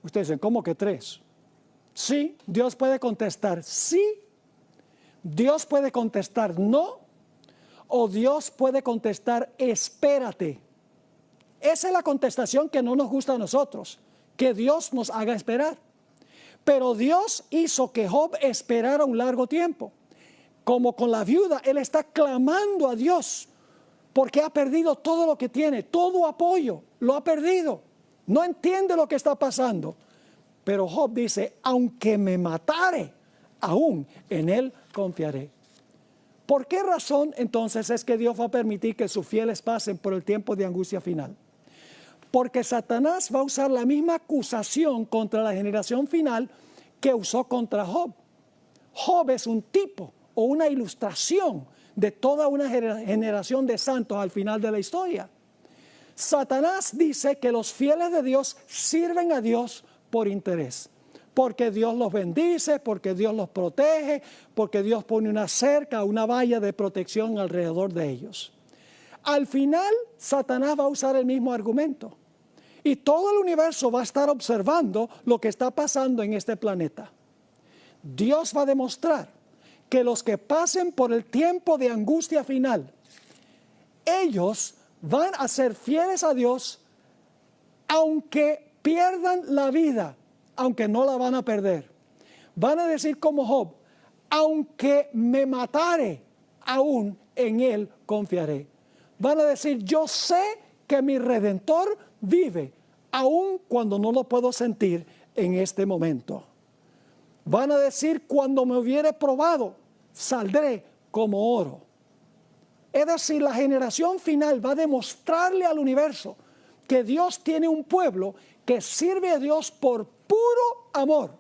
Ustedes dicen, ¿cómo que 3? Sí, Dios puede contestar sí, Dios puede contestar no, o Dios puede contestar espérate. Esa es la contestación que no nos gusta a nosotros, que Dios nos haga esperar. Pero Dios hizo que Job esperara un largo tiempo. Como con la viuda, él está clamando a Dios porque ha perdido todo lo que tiene, todo apoyo, lo ha perdido. No entiende lo que está pasando. Pero Job dice, aunque me matare, aún en él confiaré. ¿Por qué razón entonces es que Dios va a permitir que sus fieles pasen por el tiempo de angustia final? Porque Satanás va a usar la misma acusación contra la generación final que usó contra Job. Job es un tipo o una ilustración de toda una generación de santos al final de la historia. Satanás dice que los fieles de Dios sirven a Dios por interés, porque Dios los bendice, porque Dios los protege, porque Dios pone una cerca, una valla de protección alrededor de ellos. Al final, Satanás va a usar el mismo argumento y todo el universo va a estar observando lo que está pasando en este planeta. Dios va a demostrar que los que pasen por el tiempo de angustia final, ellos van a ser fieles a Dios aunque pierdan la vida, aunque no la van a perder. Van a decir como Job, aunque me matare, aún en él confiaré. Van a decir, yo sé que mi Redentor vive, aun cuando no lo puedo sentir en este momento. Van a decir, cuando me hubiere probado, saldré como oro. Es decir, la generación final va a demostrarle al universo que Dios tiene un pueblo que sirve a Dios por puro amor,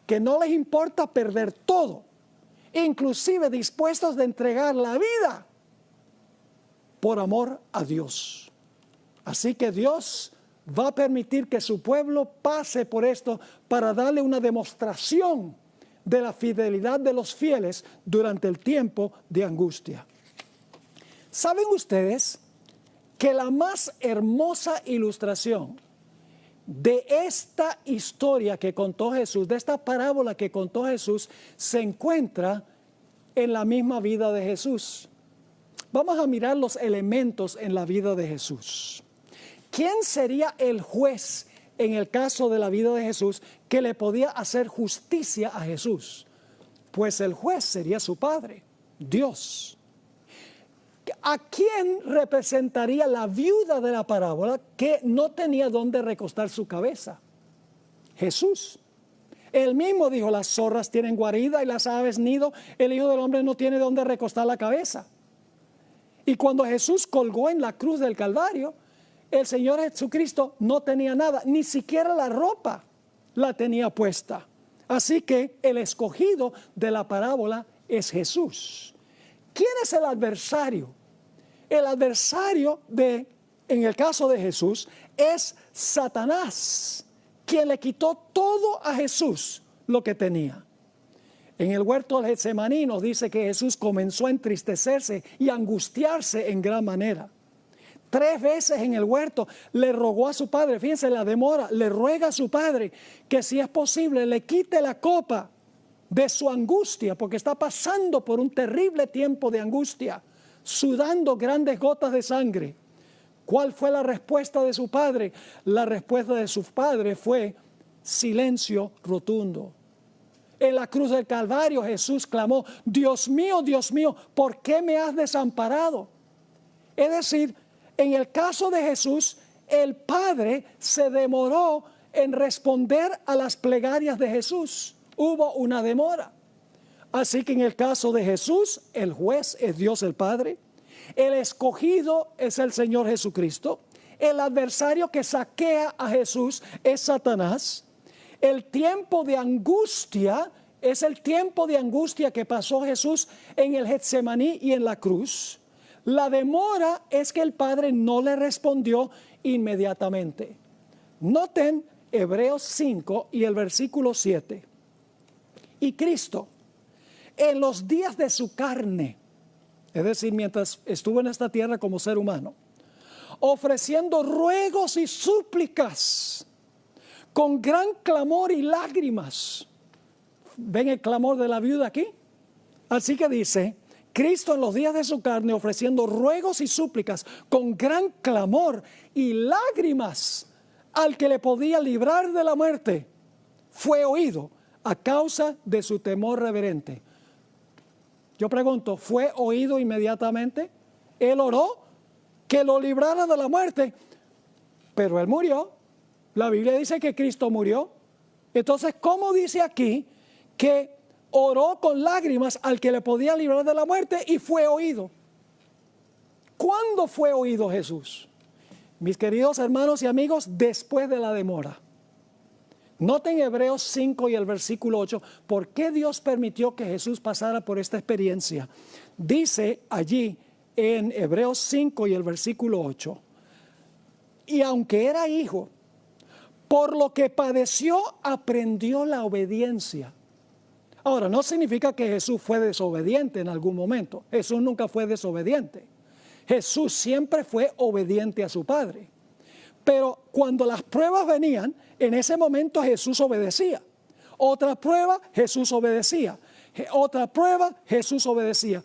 que no les importa perder todo, inclusive dispuestos de entregar la vida por amor a Dios. Así que Dios va a permitir que su pueblo pase por esto para darle una demostración de la fidelidad de los fieles durante el tiempo de angustia. ¿Saben ustedes que la más hermosa ilustración de esta historia que contó Jesús, de esta parábola que contó Jesús, se encuentra en la misma vida de Jesús? Vamos a mirar los elementos en la vida de Jesús. ¿Quién sería el juez en el caso de la vida de Jesús que le podía hacer justicia a Jesús? Pues el juez sería su Padre, Dios. ¿A quién representaría la viuda de la parábola que no tenía dónde recostar su cabeza? Jesús. Él mismo dijo, las zorras tienen guarida y las aves nido, el Hijo del Hombre no tiene dónde recostar la cabeza. Y cuando Jesús colgó en la cruz del Calvario, el Señor Jesucristo no tenía nada, ni siquiera la ropa la tenía puesta. Así que el escogido de la parábola es Jesús. ¿Quién es el adversario? El adversario en el caso de Jesús es Satanás, quien le quitó todo a Jesús lo que tenía. En el huerto del Getsemaní nos dice que Jesús comenzó a entristecerse y a angustiarse en gran manera. 3 veces en el huerto le rogó a su padre, fíjense la demora, le ruega a su padre que si es posible le quite la copa de su angustia, porque está pasando por un terrible tiempo de angustia, sudando grandes gotas de sangre. ¿Cuál fue la respuesta de su padre? La respuesta de su padre fue silencio rotundo. En la cruz del Calvario Jesús clamó, Dios mío, ¿por qué me has desamparado? Es decir, en el caso de Jesús, el Padre se demoró en responder a las plegarias de Jesús. Hubo una demora. Así que en el caso de Jesús, el juez es Dios el Padre. El escogido es el Señor Jesucristo. El adversario que saquea a Jesús es Satanás. El tiempo de angustia es el tiempo de angustia que pasó Jesús en el Getsemaní y en la cruz. La demora es que el Padre no le respondió inmediatamente. Noten Hebreos 5 y el versículo 7. Y Cristo, en los días de su carne, es decir, mientras estuvo en esta tierra como ser humano, ofreciendo ruegos y súplicas, con gran clamor y lágrimas. ¿Ven el clamor de la viuda aquí? Así que dice, Cristo en los días de su carne ofreciendo ruegos y súplicas con gran clamor y lágrimas al que le podía librar de la muerte, fue oído a causa de su temor reverente. Yo pregunto, ¿fue oído inmediatamente? Él oró que lo librara de la muerte, pero él murió. La Biblia dice que Cristo murió. Entonces, ¿cómo dice aquí que oró con lágrimas al que le podía librar de la muerte y fue oído? ¿Cuándo fue oído Jesús? Mis queridos hermanos y amigos, después de la demora. Noten Hebreos 5 y el versículo 8, ¿por qué Dios permitió que Jesús pasara por esta experiencia? Dice allí en Hebreos 5 y el versículo 8, y aunque era hijo, por lo que padeció, aprendió la obediencia. Ahora, no significa que Jesús fue desobediente en algún momento. Jesús nunca fue desobediente. Jesús siempre fue obediente a su Padre. Pero cuando las pruebas venían, en ese momento Jesús obedecía. Otra prueba, Jesús obedecía. Otra prueba, Jesús obedecía.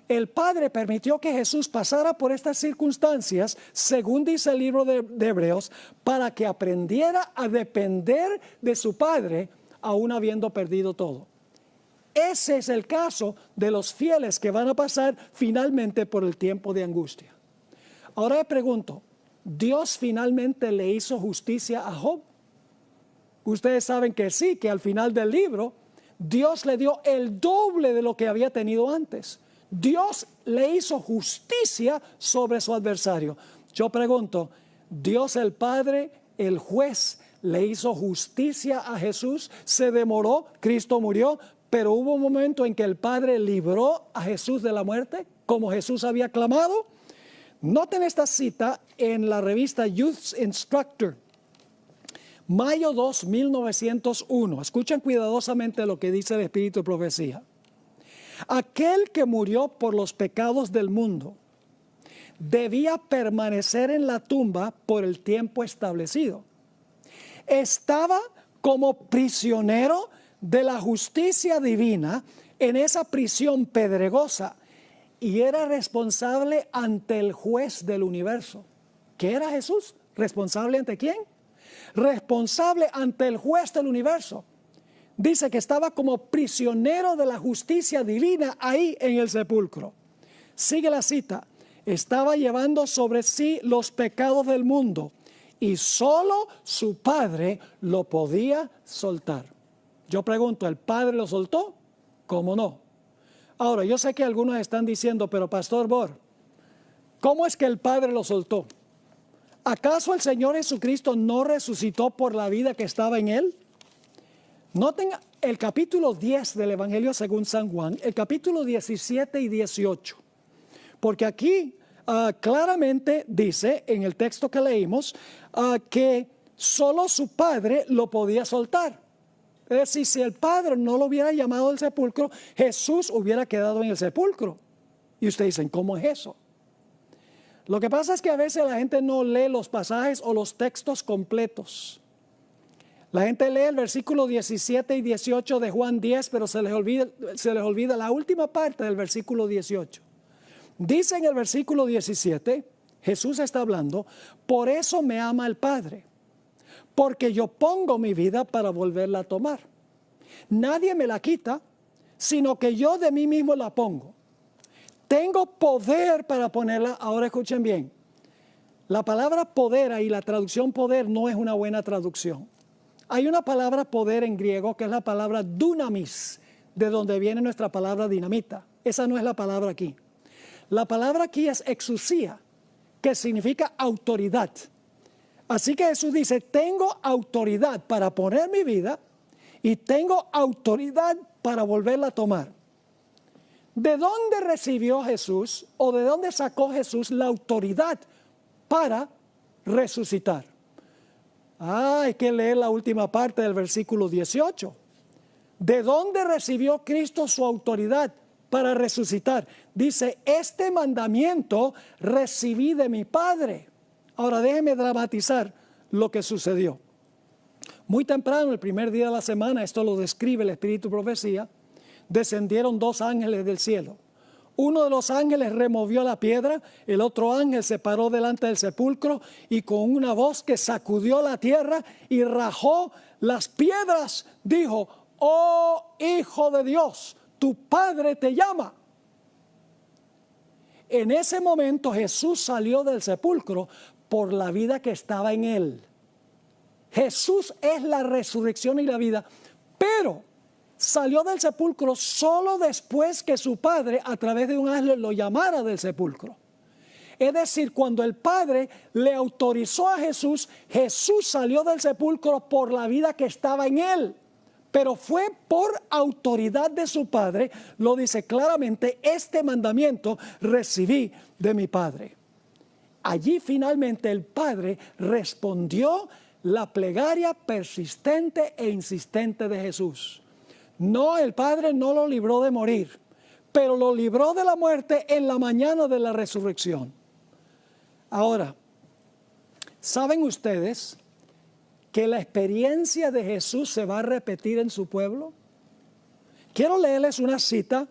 El Padre permitió que Jesús pasara por estas circunstancias, según dice el libro de Hebreos, para que aprendiera a depender de su Padre, aún habiendo perdido todo. Ese es el caso de los fieles que van a pasar finalmente por el tiempo de angustia. Ahora le pregunto, ¿Dios finalmente le hizo justicia a Job? Ustedes saben que sí, que al final del libro Dios le dio el doble de lo que había tenido antes. Dios le hizo justicia sobre su adversario. Yo pregunto, ¿Dios el Padre, el juez, le hizo justicia a Jesús? Se demoró, Cristo murió, pero hubo un momento en que el Padre libró a Jesús de la muerte, como Jesús había clamado. Noten esta cita en la revista Youth Instructor, mayo 2, 1901. Escuchen cuidadosamente lo que dice el Espíritu de Profecía. Aquel que murió por los pecados del mundo debía permanecer en la tumba por el tiempo establecido. Estaba como prisionero de la justicia divina en esa prisión pedregosa y era responsable ante el juez del universo. ¿Qué era Jesús? ¿Responsable ante quién? Responsable ante el juez del universo. Dice que estaba como prisionero de la justicia divina ahí en el sepulcro. Sigue la cita. Estaba llevando sobre sí los pecados del mundo y solo su Padre lo podía soltar. Yo pregunto, ¿el Padre lo soltó? ¿Cómo no? Ahora, yo sé que algunos están diciendo, pero Pastor Bor, ¿cómo es que el Padre lo soltó? ¿Acaso el Señor Jesucristo no resucitó por la vida que estaba en Él? Noten el capítulo 10 del Evangelio según San Juan, el capítulo 17 y 18. Porque aquí claramente dice en el texto que leímos que solo su Padre lo podía soltar. Es decir, si el Padre no lo hubiera llamado al sepulcro, Jesús hubiera quedado en el sepulcro. Y ustedes dicen, ¿cómo es eso? Lo que pasa es que a veces la gente no lee los pasajes o los textos completos. La gente lee el versículo 17 y 18 de Juan 10, pero se les olvida la última parte del versículo 18. Dice en el versículo 17, Jesús está hablando, por eso me ama el Padre, porque yo pongo mi vida para volverla a tomar. Nadie me la quita, sino que yo de mí mismo la pongo. Tengo poder para ponerla. Ahora escuchen bien. La palabra poder ahí, la traducción poder no es una buena traducción. Hay una palabra poder en griego que es la palabra dunamis, de donde viene nuestra palabra dinamita. Esa no es la palabra aquí. La palabra aquí es exousia, que significa autoridad. Así que Jesús dice, tengo autoridad para poner mi vida y tengo autoridad para volverla a tomar. ¿De dónde recibió Jesús o de dónde sacó Jesús la autoridad para resucitar? Hay que leer la última parte del versículo 18. ¿De dónde recibió Cristo su autoridad para resucitar? Dice, este mandamiento recibí de mi Padre. Ahora déjeme dramatizar lo que sucedió. Muy temprano, el primer día de la semana, esto lo describe el Espíritu de Profecía, descendieron dos ángeles del cielo. Uno de los ángeles removió la piedra, el otro ángel se paró delante del sepulcro y con una voz que sacudió la tierra y rajó las piedras, dijo, oh Hijo de Dios, tu Padre te llama. En ese momento Jesús salió del sepulcro por la vida que estaba en él. Jesús es la resurrección y la vida, pero salió del sepulcro solo después que su Padre a través de un ángel lo llamara del sepulcro. Es decir, cuando el Padre le autorizó a Jesús, Jesús salió del sepulcro por la vida que estaba en él. Pero fue por autoridad de su Padre, lo dice claramente, este mandamiento recibí de mi Padre. Allí finalmente el Padre respondió la plegaria persistente e insistente de Jesús. No, el Padre no lo libró de morir, pero lo libró de la muerte en la mañana de la resurrección. Ahora, ¿saben ustedes que la experiencia de Jesús se va a repetir en su pueblo? Quiero leerles una cita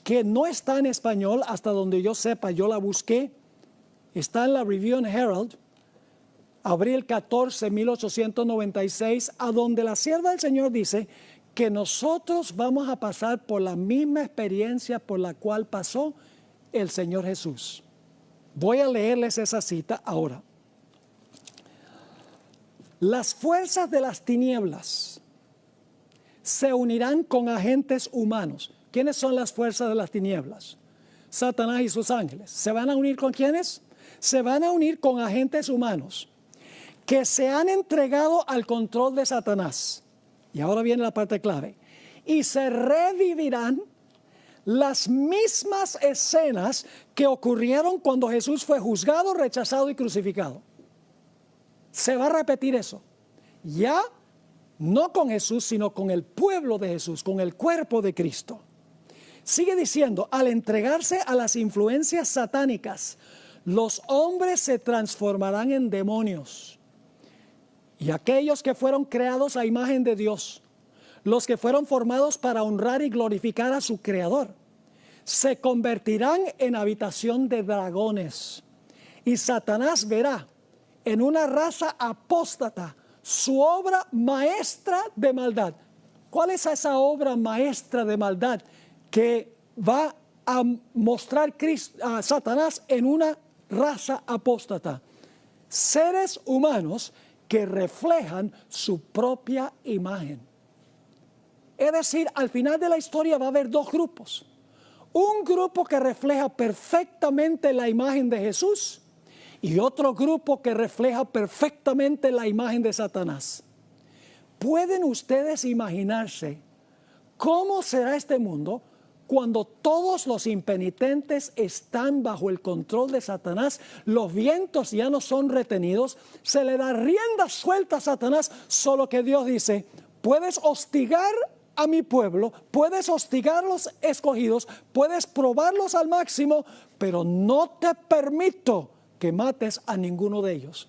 que no está en español hasta donde yo sepa, yo la busqué. Está en la Review and Herald, abril 14, 1896, a donde la sierva del Señor dice que nosotros vamos a pasar por la misma experiencia por la cual pasó el Señor Jesús. Voy a leerles esa cita ahora. Las fuerzas de las tinieblas se unirán con agentes humanos. ¿Quiénes son las fuerzas de las tinieblas? Satanás y sus ángeles. ¿Se van a unir con quiénes? Se van a unir con agentes humanos que se han entregado al control de Satanás. Y ahora viene la parte clave. Y se revivirán las mismas escenas que ocurrieron cuando Jesús fue juzgado, rechazado y crucificado. Se va a repetir eso. Ya no con Jesús, sino con el pueblo de Jesús, con el cuerpo de Cristo. Sigue diciendo, al entregarse a las influencias satánicas, los hombres se transformarán en demonios. Y aquellos que fueron creados a imagen de Dios, los que fueron formados para honrar y glorificar a su Creador, se convertirán en habitación de dragones. Y Satanás verá en una raza apóstata su obra maestra de maldad. ¿Cuál es esa obra maestra de maldad que va a mostrar a Satanás en una raza apóstata? Seres humanos que reflejan su propia imagen. Es decir, al final de la historia va a haber dos grupos. Un grupo que refleja perfectamente la imagen de Jesús y otro grupo que refleja perfectamente la imagen de Satanás. ¿Pueden ustedes imaginarse cómo será este mundo cuando todos los impenitentes están bajo el control de Satanás? Los vientos ya no son retenidos, se le da rienda suelta a Satanás, solo que Dios dice, puedes hostigar a mi pueblo, puedes hostigar a los escogidos, puedes probarlos al máximo, pero no te permito que mates a ninguno de ellos.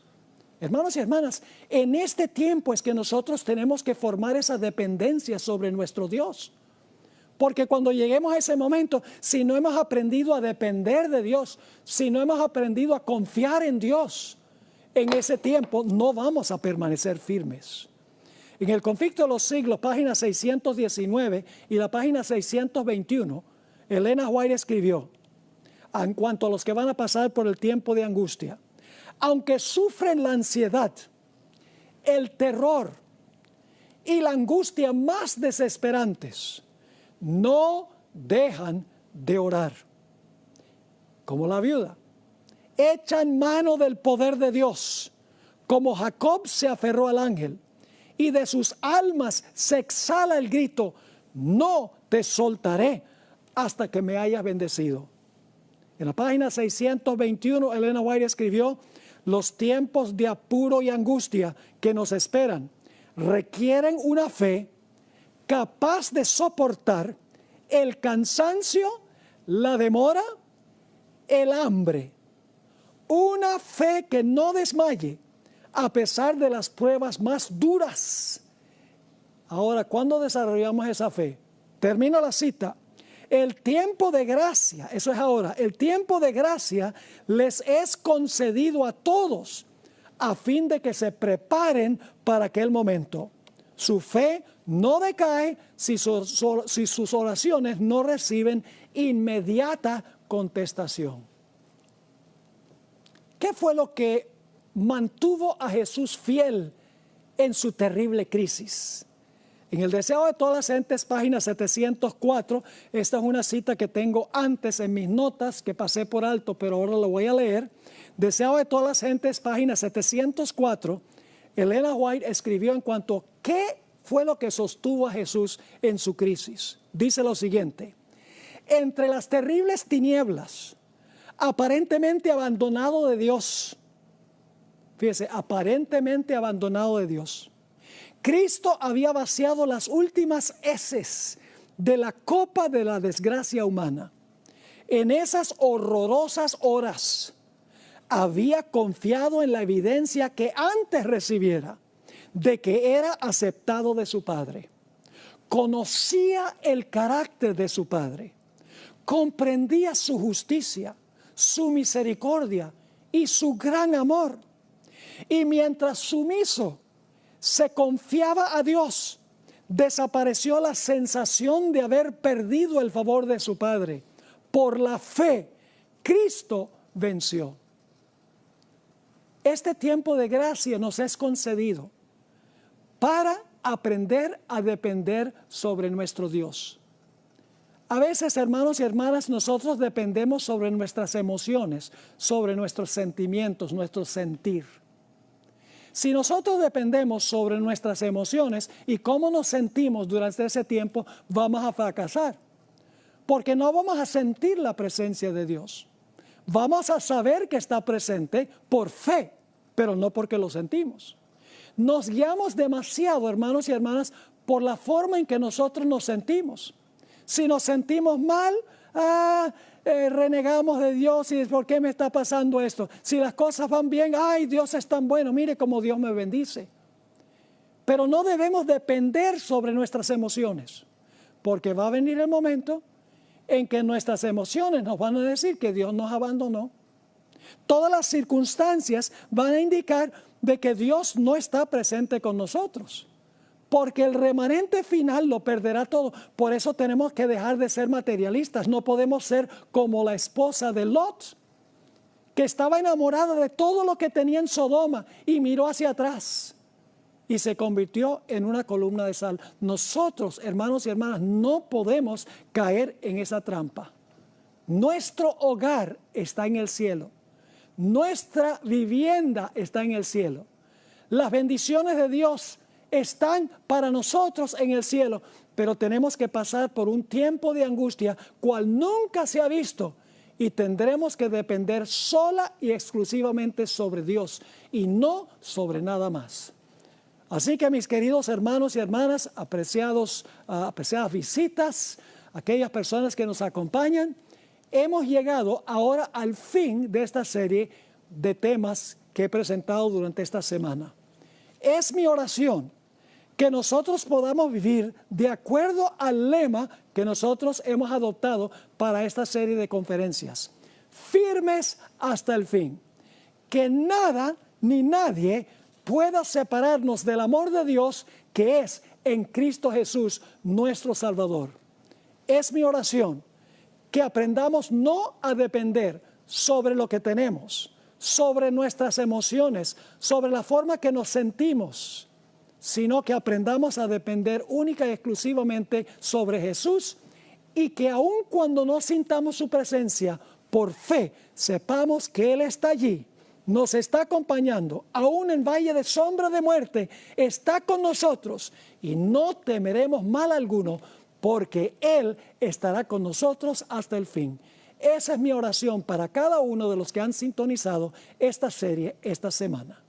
Hermanos y hermanas, en este tiempo es que nosotros tenemos que formar esa dependencia sobre nuestro Dios. Porque cuando lleguemos a ese momento, si no hemos aprendido a depender de Dios, si no hemos aprendido a confiar en Dios, en ese tiempo no vamos a permanecer firmes. En el Conflicto de los Siglos, página 619 y la página 621, Elena White escribió, en cuanto a los que van a pasar por el tiempo de angustia, aunque sufren la ansiedad, el terror y la angustia más desesperantes, no dejan de orar. Como la viuda, echan mano del poder de Dios, como Jacob se aferró al ángel, y de sus almas se exhala el grito, no te soltaré hasta que me hayas bendecido. En la página 621, Elena White escribió, los tiempos de apuro y angustia que nos esperan requieren una fe capaz de soportar el cansancio, la demora, el hambre. Una fe que no desmaye a pesar de las pruebas más duras. Ahora, ¿cuándo desarrollamos esa fe? Termino la cita. El tiempo de gracia, eso es ahora, el tiempo de gracia les es concedido a todos a fin de que se preparen para aquel momento. Su fe no decae si sus oraciones no reciben inmediata contestación. ¿Qué fue lo que mantuvo a Jesús fiel en su terrible crisis? En el Deseo de todas las gentes, página 704, esta es una cita que tengo antes en mis notas, que pasé por alto, pero ahora lo voy a leer. Deseo de todas las gentes, página 704, Elena White escribió en cuanto a qué fue lo que sostuvo a Jesús en su crisis. Dice lo siguiente, entre las terribles tinieblas, aparentemente abandonado de Dios, fíjese, aparentemente abandonado de Dios, Cristo había vaciado las últimas heces de la copa de la desgracia humana. En esas horrorosas horas había confiado en la evidencia que antes recibiera de que era aceptado de su Padre. Conocía el carácter de su Padre, comprendía su justicia, su misericordia y su gran amor. Y mientras sumiso se confiaba a Dios, desapareció la sensación de haber perdido el favor de su Padre. Por la fe, Cristo venció. Este tiempo de gracia nos es concedido para aprender a depender sobre nuestro Dios. A veces, hermanos y hermanas, nosotros dependemos sobre nuestras emociones, sobre nuestros sentimientos, nuestro sentir. Si nosotros dependemos sobre nuestras emociones y cómo nos sentimos durante ese tiempo, vamos a fracasar. Porque no vamos a sentir la presencia de Dios. Vamos a saber que está presente por fe, pero no porque lo sentimos. Nos guiamos demasiado, hermanos y hermanas, por la forma en que nosotros nos sentimos. Si nos sentimos mal, renegamos de Dios y ¿por qué me está pasando esto? Si las cosas van bien, ay, Dios es tan bueno, mire cómo Dios me bendice. Pero no debemos depender sobre nuestras emociones, porque va a venir el momento en que nuestras emociones nos van a decir que Dios nos abandonó. Todas las circunstancias van a indicar de que Dios no está presente con nosotros. Porque el remanente final lo perderá todo. Por eso tenemos que dejar de ser materialistas. No podemos ser como la esposa de Lot, que estaba enamorada de todo lo que tenía en Sodoma y miró hacia atrás y se convirtió en una columna de sal. Nosotros, hermanos y hermanas, no podemos caer en esa trampa. Nuestro hogar está en el cielo. Nuestra vivienda está en el cielo. Las bendiciones de Dios están para nosotros en el cielo, pero tenemos que pasar por un tiempo de angustia cual nunca se ha visto y tendremos que depender sola y exclusivamente sobre Dios y no sobre nada más. Así que mis queridos hermanos y hermanas, apreciadas visitas, aquellas personas que nos acompañan, hemos llegado ahora al fin de esta serie de temas que he presentado durante esta semana. Es mi oración que nosotros podamos vivir de acuerdo al lema que nosotros hemos adoptado para esta serie de conferencias. Firmes hasta el fin. Que nada ni nadie pueda separarnos del amor de Dios que es en Cristo Jesús, nuestro Salvador. Es mi oración que aprendamos no a depender sobre lo que tenemos, sobre nuestras emociones, sobre la forma que nos sentimos, sino que aprendamos a depender única y exclusivamente sobre Jesús y que aun cuando no sintamos su presencia, por fe sepamos que Él está allí, nos está acompañando, aún en valle de sombra de muerte, está con nosotros y no temeremos mal alguno porque Él estará con nosotros hasta el fin. Esa es mi oración para cada uno de los que han sintonizado esta serie esta semana.